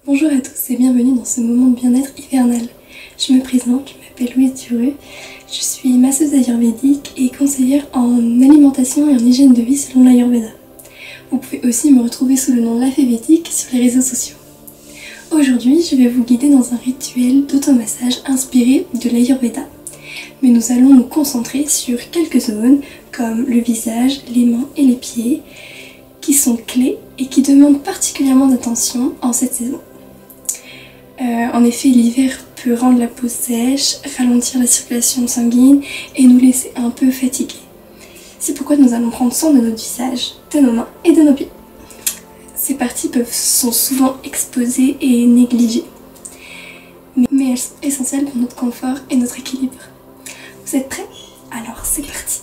Bonjour à tous et bienvenue dans ce moment de bien-être hivernal. Je me présente, je m'appelle Louise Dureux, je suis masseuse ayurvédique et conseillère en alimentation et en hygiène de vie selon l'Ayurveda. Vous pouvez aussi me retrouver sous le nom de La Fée Védique sur les réseaux sociaux. Aujourd'hui, je vais vous guider dans un rituel d'automassage inspiré de l'Ayurveda. Mais nous allons nous concentrer sur quelques zones comme le visage, les mains et les pieds qui sont clés et qui demandent particulièrement d'attention en cette saison. En effet, l'hiver peut rendre la peau sèche, ralentir la circulation sanguine et nous laisser un peu fatigués. C'est pourquoi nous allons prendre soin de notre visage, de nos mains et de nos pieds. Ces parties sont souvent exposées et négligées, mais elles sont essentielles pour notre confort et notre équilibre. Vous êtes prêts? Alors c'est parti!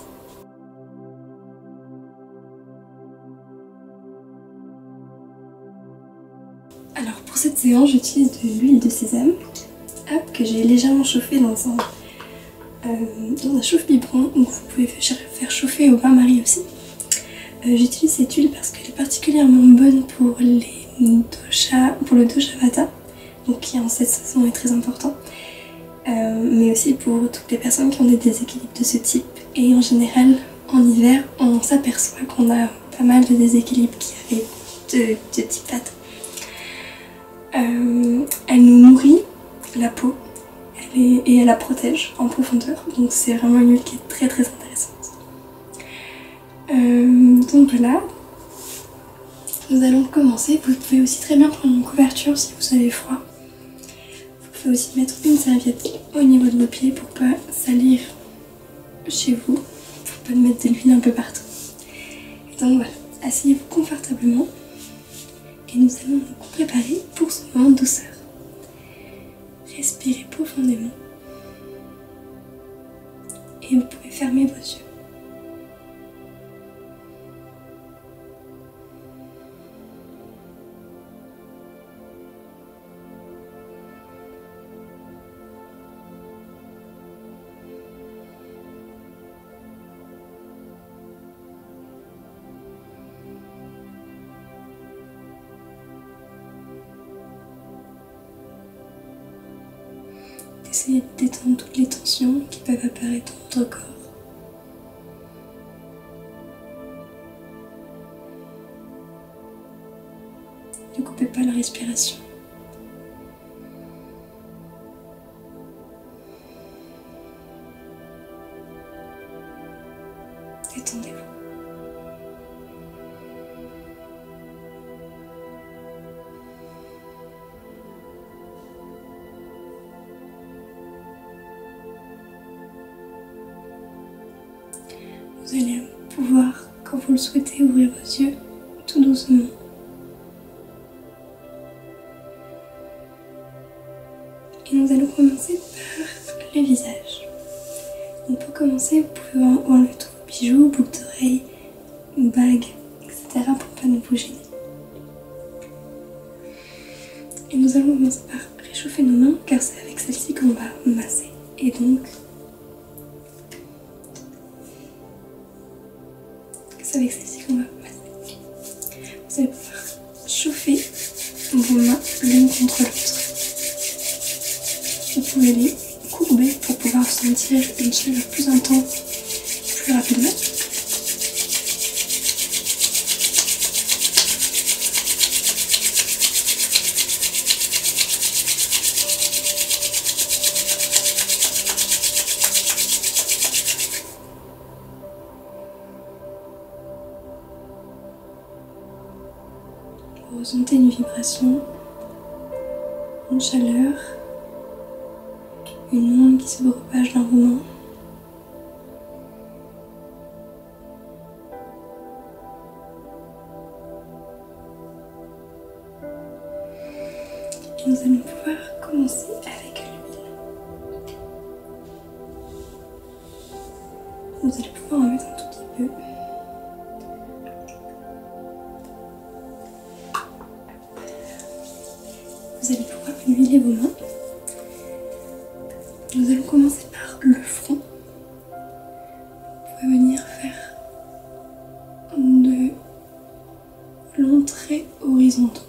Alors pour cette séance, j'utilise de l'huile de sésame que j'ai légèrement chauffée dans un chauffe-biberon où vous pouvez faire chauffer au bain-marie aussi. J'utilise cette huile parce qu'elle est particulièrement bonne pour le dosha vata, donc qui en cette saison est très important, mais aussi pour toutes les personnes qui ont des déséquilibres de ce type. Et en général, en hiver, on s'aperçoit qu'on a pas mal de déséquilibres qui arrivent de type vata. Elle nous nourrit la peau et elle la protège en profondeur, donc c'est vraiment une huile qui est très intéressante. Donc voilà, nous allons commencer. Vous pouvez aussi très bien prendre une couverture si vous avez froid. Vous pouvez aussi mettre une serviette au niveau de vos pieds pour pas salir chez vous, pour pas mettre de l'huile un peu partout. Et donc voilà, asseyez-vous confortablement et nous allons nous préparer pour ce moment de douceur. Respirez profondément et vous pouvez fermer vos yeux. Essayez de détendre toutes les tensions qui peuvent apparaître dans votre corps. Ne coupez pas la respiration. Détendez-vous. Vous allez pouvoir, quand vous le souhaitez, ouvrir vos yeux tout doucement. Et nous allons commencer par le visage. Donc pour commencer, vous pouvez enlever tous vos bijoux, boucles d'oreilles, bagues, etc. pour pas ne vous gêner. Et nous allons commencer par réchauffer nos mains car c'est avec celle-ci qu'on va masser. Et donc, c'est avec celle-ci qu'on va masser. Vous allez pouvoir chauffer vos mains l'une contre l'autre. Vous pouvez les courber pour pouvoir sentir une chaleur plus intense plus rapidement. Vous ressentez une vibration, une chaleur, une onde qui se propage dans vos mains. Et nous allons pouvoir commencer avec l'huile. Vous allez pouvoir en mettre un tout petit peu. Vous allez pouvoir huiler vos mains. Nous allons commencer par le front. Vous pouvez venir faire de longs traits horizontaux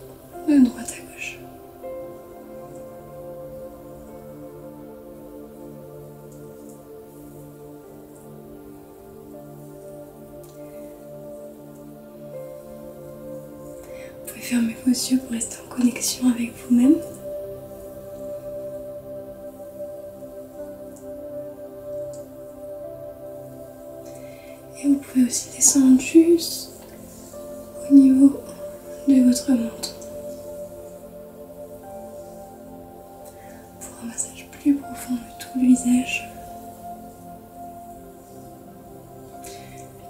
de droite à gauche. fermer vos yeux pour rester en connexion avec vous-même. Et vous pouvez aussi descendre juste au niveau de votre menton pour un massage plus profond de tout le visage.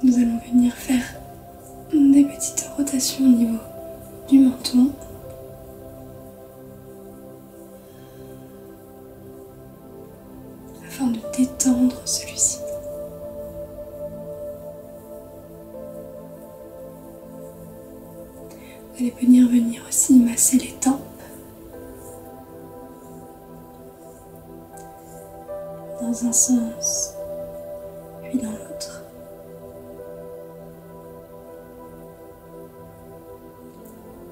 Nous allons venir faire des petites rotations au niveau du menton. Afin de détendre celui-ci. Vous allez venir aussi masser les tempes. Dans un sens, puis dans l'autre.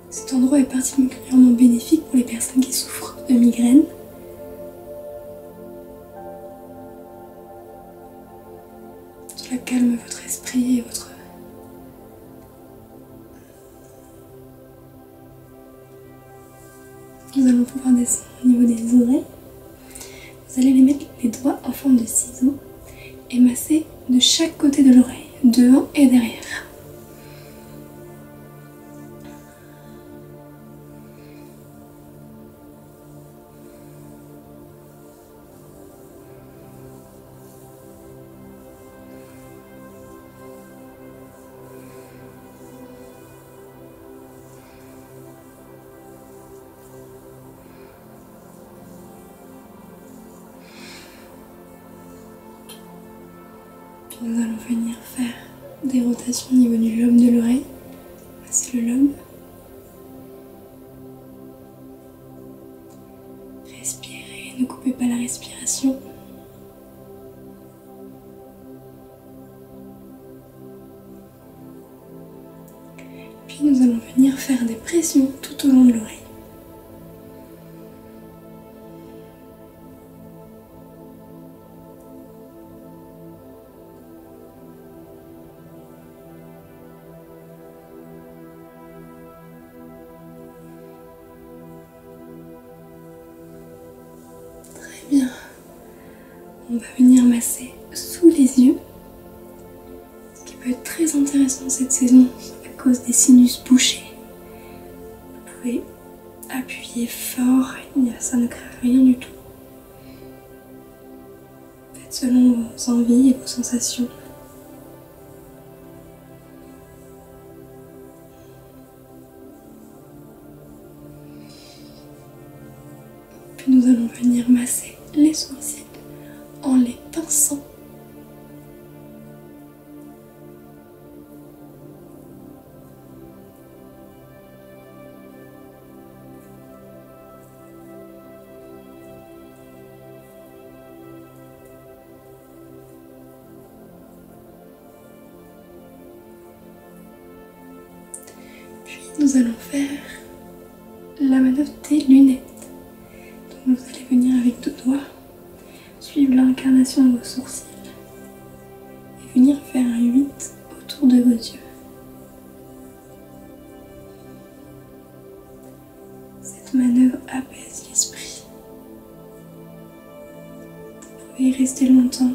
Cet endroit est particulièrement bénéfique pour les personnes qui souffrent de migraines. Cela calme votre esprit et votre... Nous allons pouvoir descendre au niveau des oreilles. Vous allez les mettre les doigts en forme de ciseaux et masser de chaque côté de l'oreille, devant et derrière. Nous allons venir faire des rotations au niveau du lobe de l'oreille. Masser le lobe. Respirez, ne coupez pas la respiration. Puis nous allons venir faire des pressions tout au long de l'oreille. Bien, on va venir masser sous les yeux, ce qui peut être très intéressant cette saison à cause des sinus bouchés. Vous pouvez appuyer fort, ça ne crée rien du tout. Faites selon vos envies et vos sensations. Puis nous allons venir masser les sourcils en les pinçant. Puis nous allons faire la manœuvre des lunettes. Donc vous allez venir avec deux doigts, suivre l'incarnation de vos sourcils et venir faire un 8 autour de vos yeux. Cette manœuvre apaise l'esprit. Vous pouvez y rester longtemps.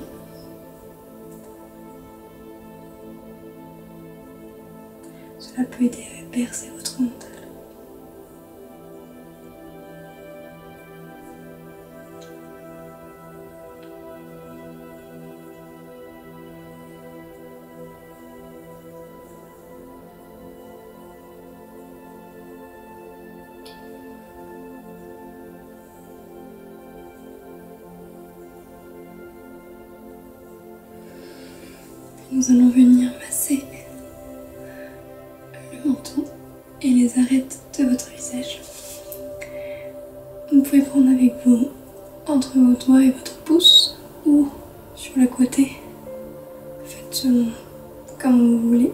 Cela peut aider à bercer votre mental. Nous allons venir masser le menton et les arêtes de votre visage. Vous pouvez prendre avec vous entre vos doigts et votre pouce ou sur le côté. Faites selon comme vous voulez.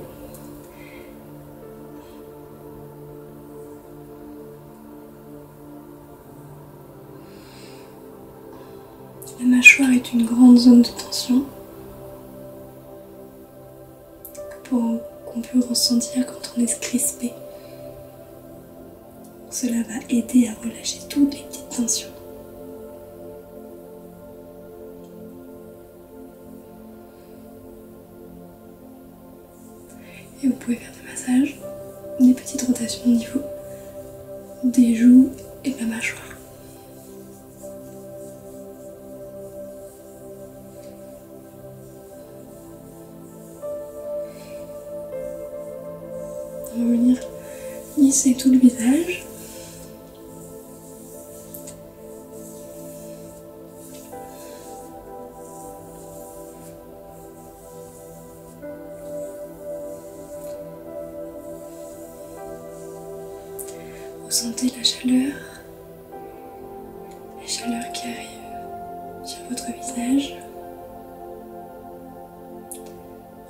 La mâchoire est une grande zone de tension qu'on peut ressentir quand on est crispé. cela va aider à relâcher toutes les petites tensions. Et vous pouvez faire des massages, des petites rotations au niveau des joues et de la mâchoire. On va venir lisser tout le visage. Ressentez la chaleur qui arrive sur votre visage.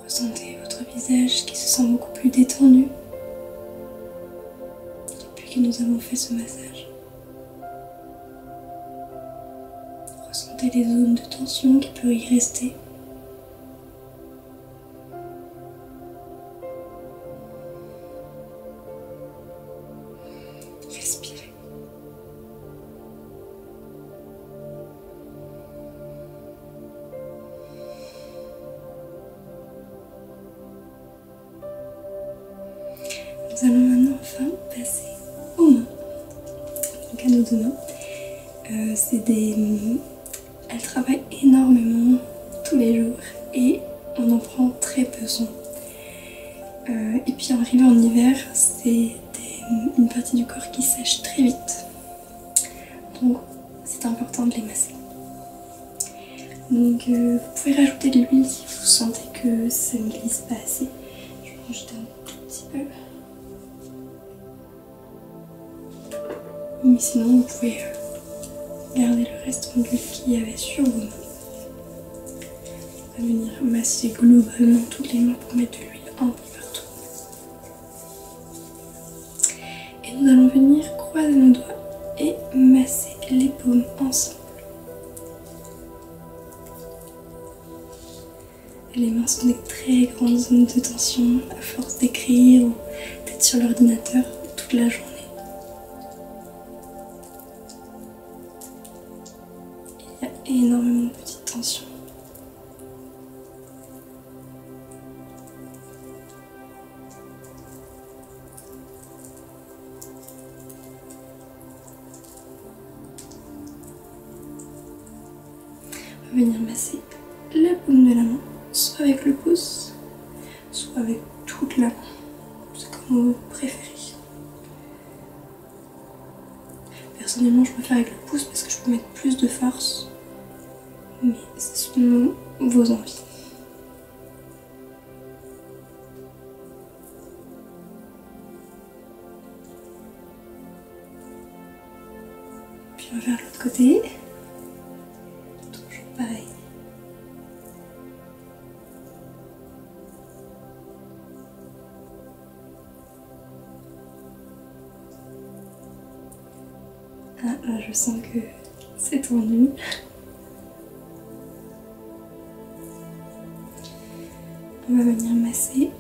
Ressentez votre visage qui se sent beaucoup plus détendu depuis que nous avons fait ce massage. Ressentez les zones de tension qui peuvent y rester. Respirez. Nous allons maintenant enfin passer aux mains. Donc à nos deux mains. Elles travaillent énormément tous les jours et on en prend très peu soin. Et puis arrivé en hiver, c'est une partie du corps qui sèche très vite. Donc c'est important de les masser. Donc vous pouvez rajouter de l'huile si vous sentez que ça ne glisse pas assez. Je vais en rajouter un tout petit peu. Mais sinon vous pouvez garder le restant de l'huile qu'il y avait sur vos mains. On va venir masser globalement toutes les mains pour mettre de l'huile un peu partout. Et nous allons venir croiser nos doigts et masser les paumes ensemble. Les mains sont des très grandes zones de tension à force d'écrire ou d'être sur l'ordinateur toute la journée. Il y a énormément de petites tensions. On va venir masser la paume de la main, soit avec le pouce, soit avec toute la main. C'est comme vous préférez. Personnellement, je préfère avec le pouce parce que je peux mettre plus de force, mais c'est selon vos envies. Puis on va faire l'autre côté. Toujours pareil. Ah, là je sens que c'est tendu. On va venir masser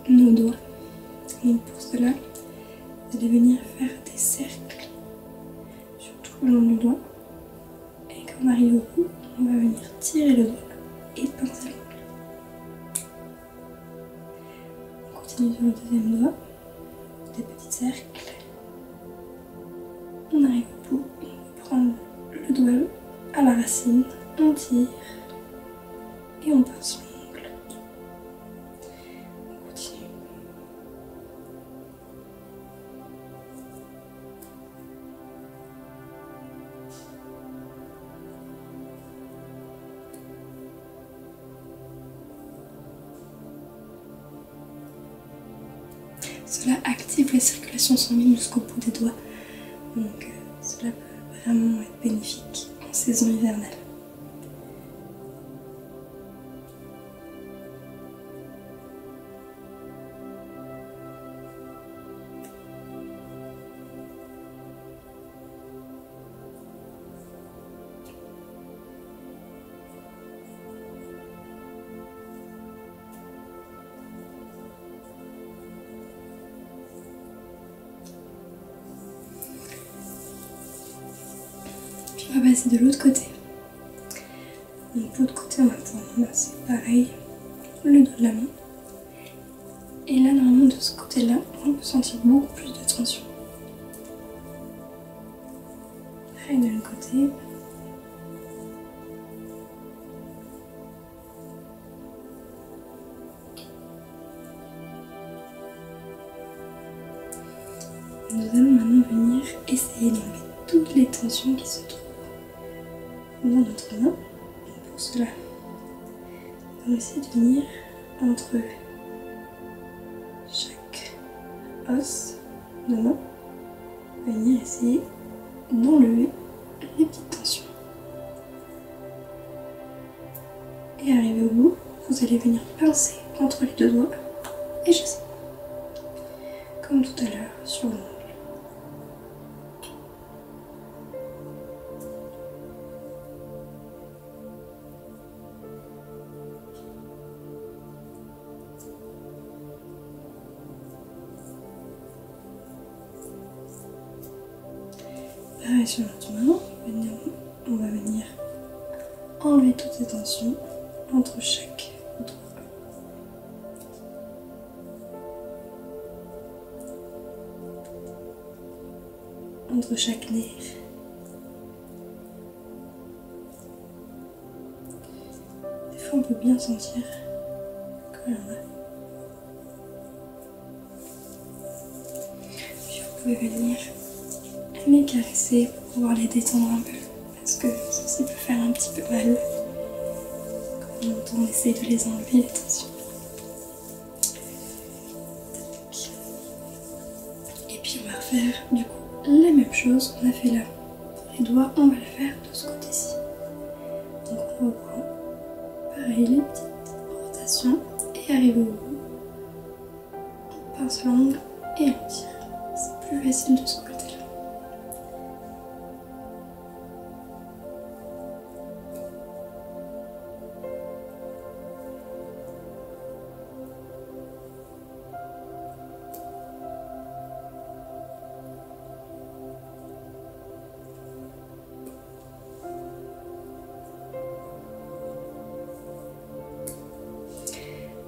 nos doigts. Donc pour cela, vous allez venir faire des cercles sur tout le long du doigt. Et quand on arrive au bout, on va venir tirer le doigt et pincer l'ongle. On continue sur le deuxième doigt, des petits cercles. On arrive au bout, on va prendre le doigt à la racine, on tire et on pince l'ongle. On continue. Cela active la circulation sanguine jusqu'au bout des doigts. Donc cela peut vraiment être bénéfique en saison hivernale. On va passer de l'autre côté. Donc de l'autre côté en même temps, c'est pareil, le dos de la main. Et là normalement de ce côté-là, on peut sentir beaucoup plus de tension. Pareil de l'autre côté. Nous allons maintenant venir essayer d'enlever toutes les tensions qui se trouvent dans notre main. Et pour cela, on va essayer de venir entre chaque os de main, venir essayer d'enlever les petites tensions. Et arrivé au bout, vous allez venir pincer entre les deux doigts et chasser. Comme tout à l'heure sur l'ongle. Pareil sur l'autre main, on va venir enlever toutes ces tensions entre chaque doigt. Entre chaque nerf. Des fois on peut bien sentir qu'il y en a. Puis vous pouvez venir les caresser pour pouvoir les détendre un peu, parce que ceci peut faire un petit peu mal quand on essaie de les enlever les tensions. Et puis on va refaire du coup la même chose qu'on a fait là. Les doigts, on va le faire de ce côté-ci. Donc on reprend pareil les petites rotations et arrive au bout. On pince l'ongle et on tire. C'est plus facile de ce côté-là.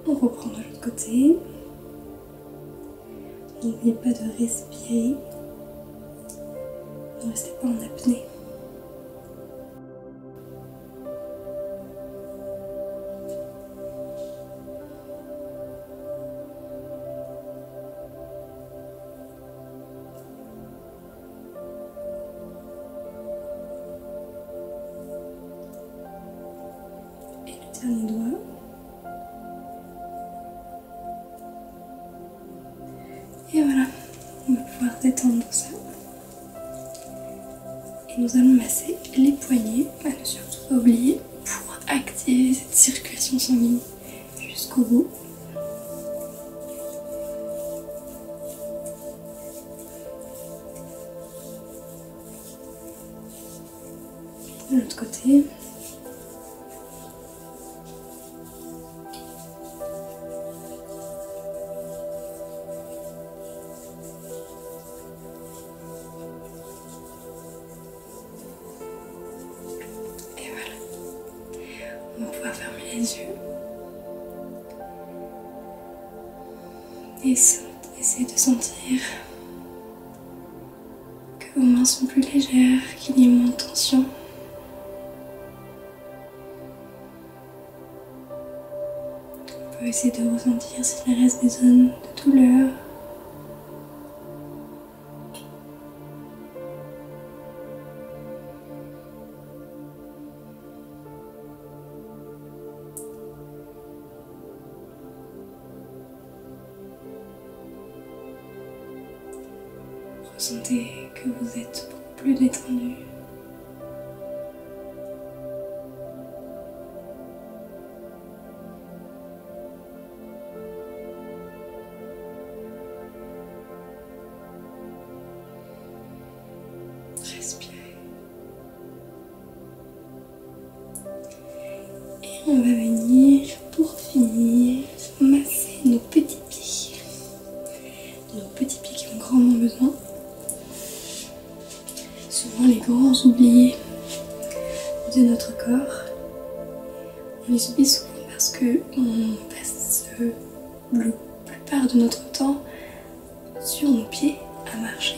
On reprend de l'autre côté. N'oubliez pas de respirer. Ne restez pas en apnée. Et le dernier doigt. Et voilà, on va pouvoir détendre ça. Et nous allons masser les poignets, à ne surtout pas oublier, pour activer cette circulation sanguine jusqu'au bout. De l'autre côté. On va pouvoir fermer les yeux et essayer de sentir que vos mains sont plus légères, qu'il y ait moins de tension. On peut essayer de ressentir s'il reste des zones de douleur. Ressentez que vous êtes beaucoup plus détendu. Respirez. Et on va venir, pour finir, masser nos petits pieds. Nos petits pieds qui ont grandement besoin. Souvent les grands oubliés de notre corps. On les oublie souvent parce qu'on passe la plupart de notre temps sur nos pieds à marcher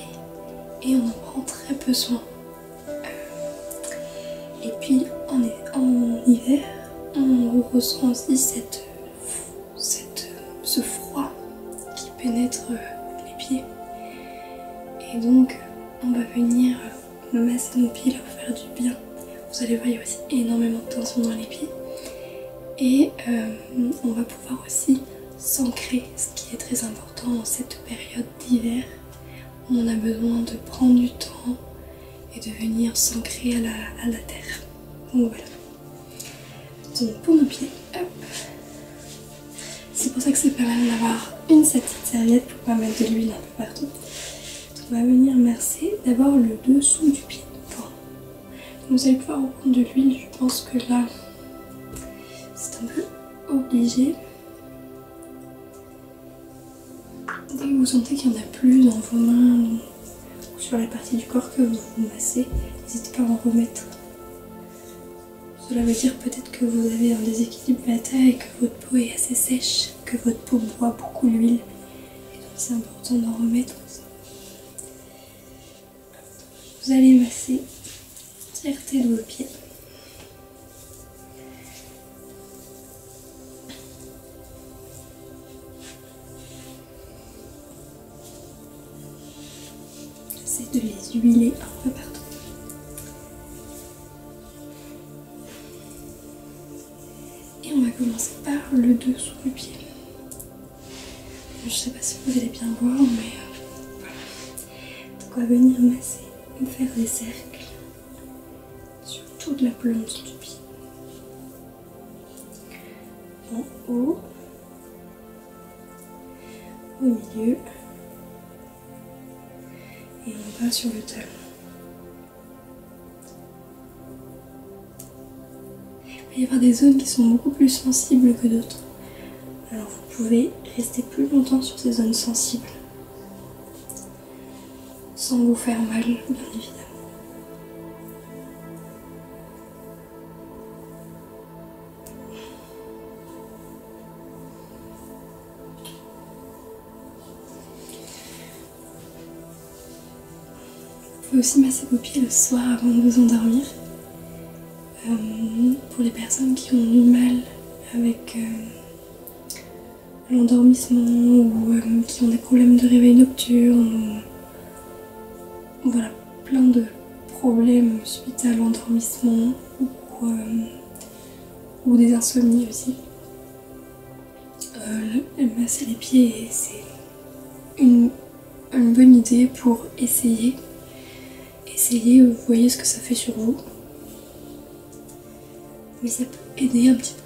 et on en prend très peu soin. Et puis en hiver, on ressent aussi ce froid qui pénètre les pieds. Et donc on va venir masser nos pieds, leur faire du bien. Vous allez voir, il y a aussi énormément de tension dans les pieds. Et on va pouvoir aussi s'ancrer, ce qui est très important en cette période d'hiver. On a besoin de prendre du temps et de venir s'ancrer à la terre. Donc voilà. Donc pour nos pieds, hop. C'est pour ça que c'est pas mal d'avoir une petite serviette pour pas mettre de l'huile un peu partout. Donc on va venir masser d'abord le dessous du pied. Enfin, vous allez pouvoir reprendre de l'huile, je pense que là c'est un peu obligé. Dès que vous sentez qu'il n'y en a plus dans vos mains ou sur la partie du corps que vous massez, n'hésitez pas à en remettre. Cela veut dire peut-être que vous avez un déséquilibre de la taille, que votre peau est assez sèche, que votre peau boit beaucoup l'huile. Et donc c'est important d'en remettre. Vous allez masser l'entièreté de vos pieds. J'essaie de les huiler un peu partout. Et on va commencer par le dessous du pied. Je ne sais pas si vous allez bien voir, mais voilà. Donc on va venir masser, faire des cercles sur toute la plante du pied. En haut, au milieu et en bas sur le talon. Il va y avoir des zones qui sont beaucoup plus sensibles que d'autres. Alors vous pouvez rester plus longtemps sur ces zones sensibles sans vous faire mal, bien évidemment. Vous pouvez aussi masser vos pieds le soir avant de vous endormir. Pour les personnes qui ont du mal avec l'endormissement ou qui ont des problèmes de réveil nocturne ou voilà, plein de problèmes suite à l'endormissement ou des insomnies aussi. Masser les pieds, c'est une bonne idée pour essayer. Vous voyez ce que ça fait sur vous. Mais ça peut aider un petit peu.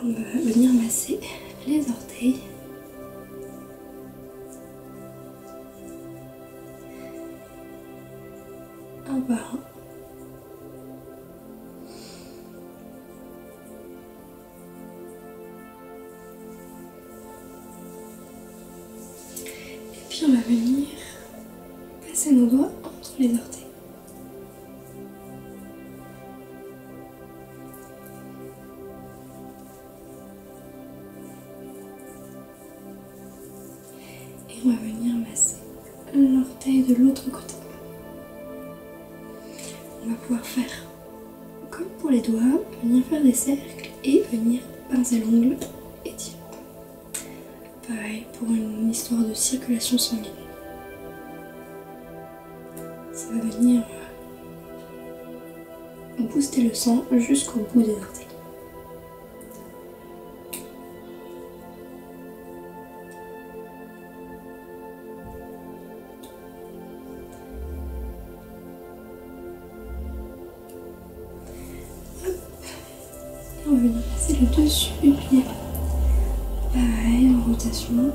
On va venir masser les orteils. Un par un. Et puis on va venir passer nos doigts entre les orteils. Et on va venir masser l'orteil de l'autre côté. On va pouvoir faire comme pour les doigts, venir faire des cercles et venir pincer l'ongle et tirer. Pareil pour une histoire de circulation sanguine. Ça va venir booster le sang jusqu'au bout des orteils. Et on va venir passer le dessus du pied. Pareil, en rotation.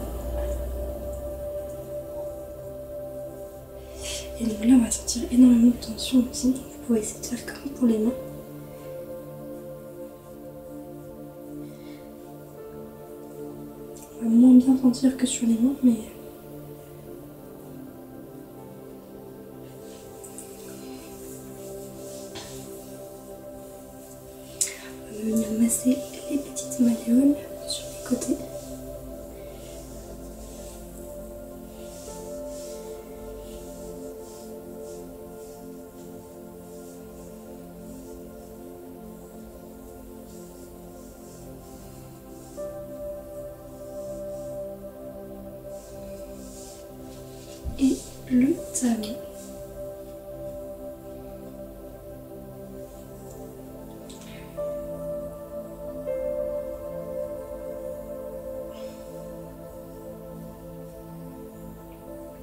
Et donc là, on va sentir énormément de tension aussi. Vous pouvez essayer de faire comme pour les mains. On va moins bien sentir que sur les mains, mais on va venir masser les petites malléoles sur les côtés. Et le talon.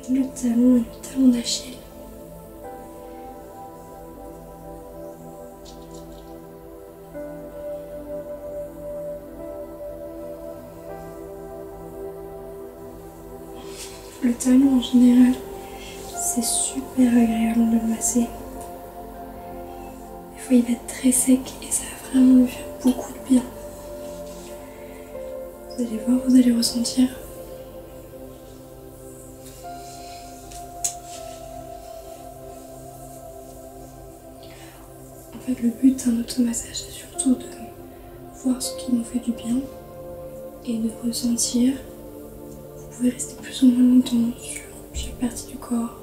Le talon et le talon d'Achille. Le talon en général, c'est super agréable de le masser. Des fois il va être très sec et ça va vraiment lui faire beaucoup de bien. Vous allez voir, vous allez ressentir. En fait, le but d'un automassage, c'est surtout de voir ce qui nous fait du bien et de ressentir. Vous pouvez rester plus ou moins longtemps sur chaque partie du corps.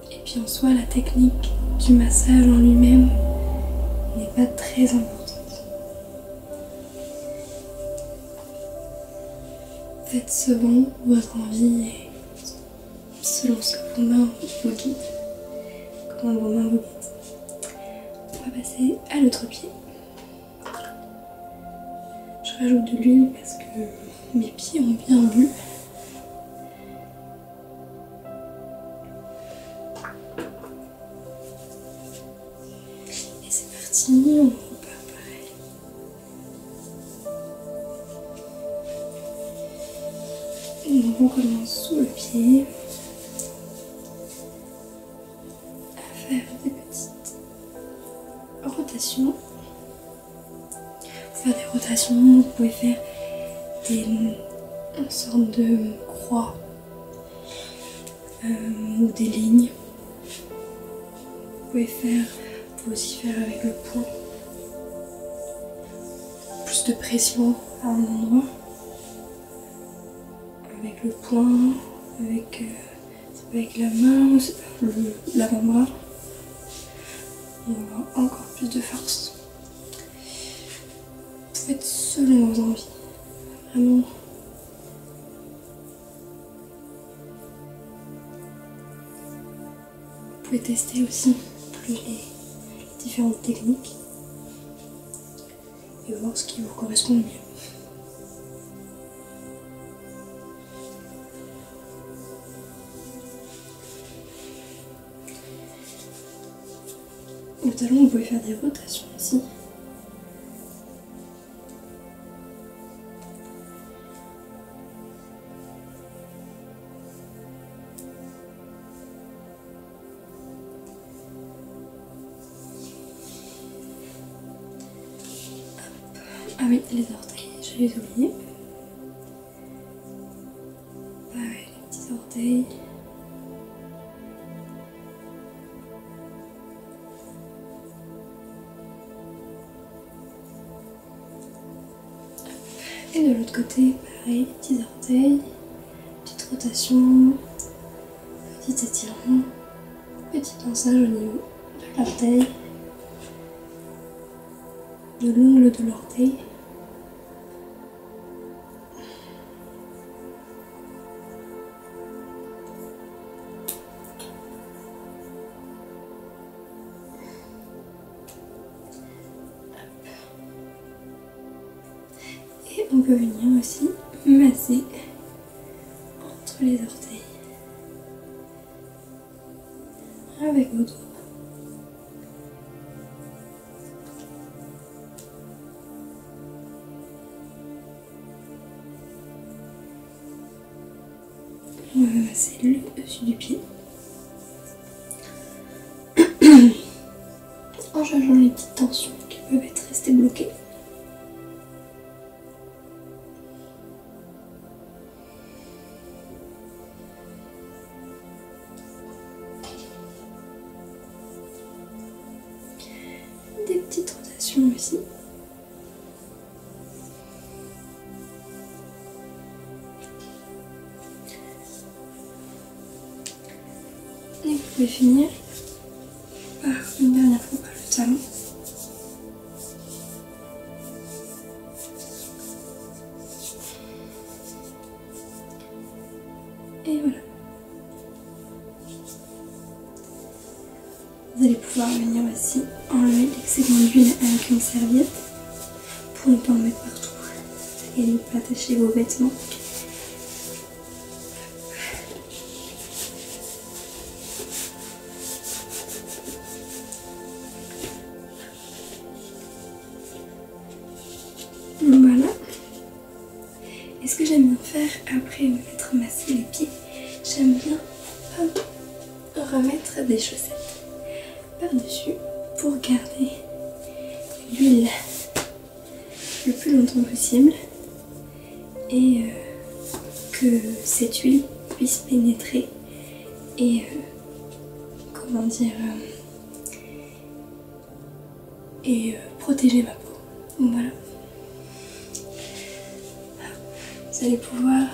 Et puis en soi, la technique du massage en lui-même n'est pas très importante. Faites selon votre envie et selon ce que vos mains vous guident. Comment vos mains vous guident. On va passer à l'autre pied. Je rajoute de l'huile parce que mes pieds ont bien bu. Et c'est parti, on repart pareil. Donc on commence sous le pied à faire des petites rotations. Faire des rotations, vous pouvez faire une sorte de croix ou des lignes. Vous pouvez aussi faire avec le poing. Plus de pression à un endroit. Avec le poing, avec la main, l'avant-bras. On va avoir encore plus de force. Faites selon vos envies. Vraiment. Vous pouvez tester aussi les différentes techniques et voir ce qui vous correspond le mieux. Le talon, vous pouvez faire des rotations aussi. Ah oui, les orteils, je les ai oubliés. Pareil, les petits orteils. Et de l'autre côté, pareil, les petits orteils, petite rotation, petit étirement, petit pinçage au niveau de l'orteil, de l'ongle de l'orteil. Et on peut venir aussi masser entre les orteils avec vos doigts. On va masser le dessus du pied en changeant les petites tensions qui peuvent être restées bloquées. aussi. Et vous pouvez finir par une dernière fois par le talon. Et voilà. Vous allez pouvoir venir aussi enlever l'excédent d'huile avec une serviette pour ne pas en mettre partout et ne pas attacher vos vêtements. Voilà. Et ce que j'aime bien faire après m'être massé les pieds, j'aime bien remettre des chaussettes par-dessus pour garder l'huile le plus longtemps possible et que cette huile puisse pénétrer et comment dire protéger ma peau. Voilà. Vous allez pouvoir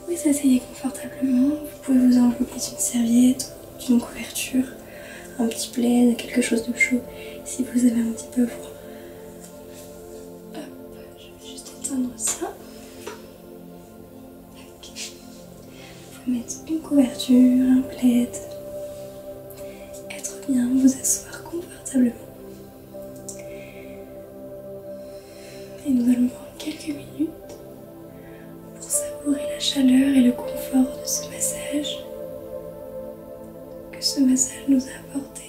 vous asseoir confortablement. Vous pouvez vous envelopper d'une serviette, d'une couverture, un petit plaid, quelque chose de chaud si vous avez un petit peu froid. Hop, je vais juste éteindre ça. Vous pouvez mettre une couverture, un plaid, être bien, vous asseoir confortablement. Et nous allons prendre quelques minutes pour savourer la chaleur et le confort de ce massage que ce massage nous a apporté.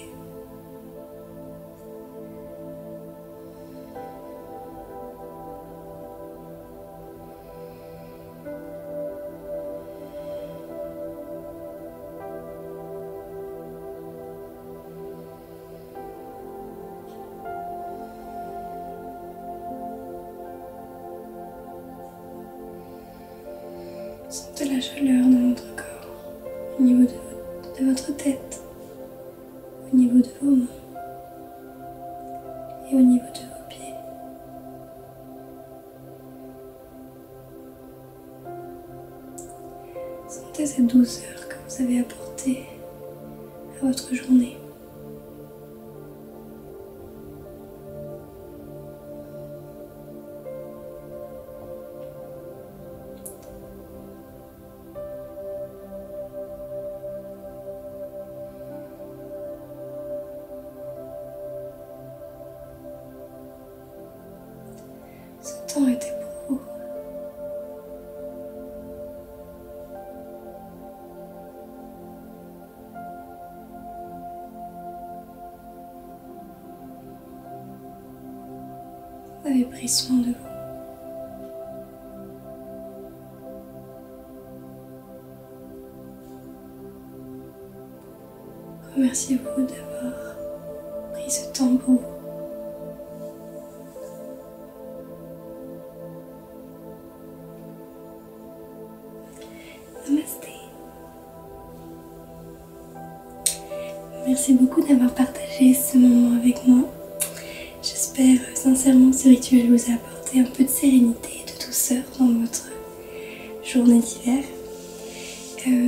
Sentez la chaleur dans votre corps, au niveau de votre tête, au niveau de vos mains et au niveau de vos pieds. Sentez cette douceur que vous avez apportée à votre journée. Ce temps était pour vous. Vous avez pris soin de vous. Remerciez-vous d'avoir pris ce temps pour vous. Namasté. Merci beaucoup d'avoir partagé ce moment avec moi. J'espère sincèrement que ce rituel vous a apporté un peu de sérénité et de douceur dans votre journée d'hiver.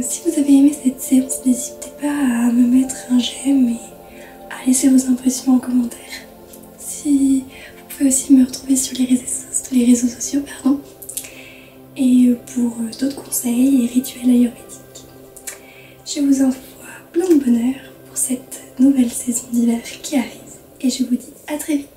Si vous avez aimé cette séance, n'hésitez pas à me mettre un j'aime et à laisser vos impressions en commentaire. Si vous pouvez aussi me retrouver sur les réseaux sociaux, et pour d'autres conseils et rituels ayurvédiques. Je vous envoie plein de bonheur pour cette nouvelle saison d'hiver qui arrive et je vous dis à très vite.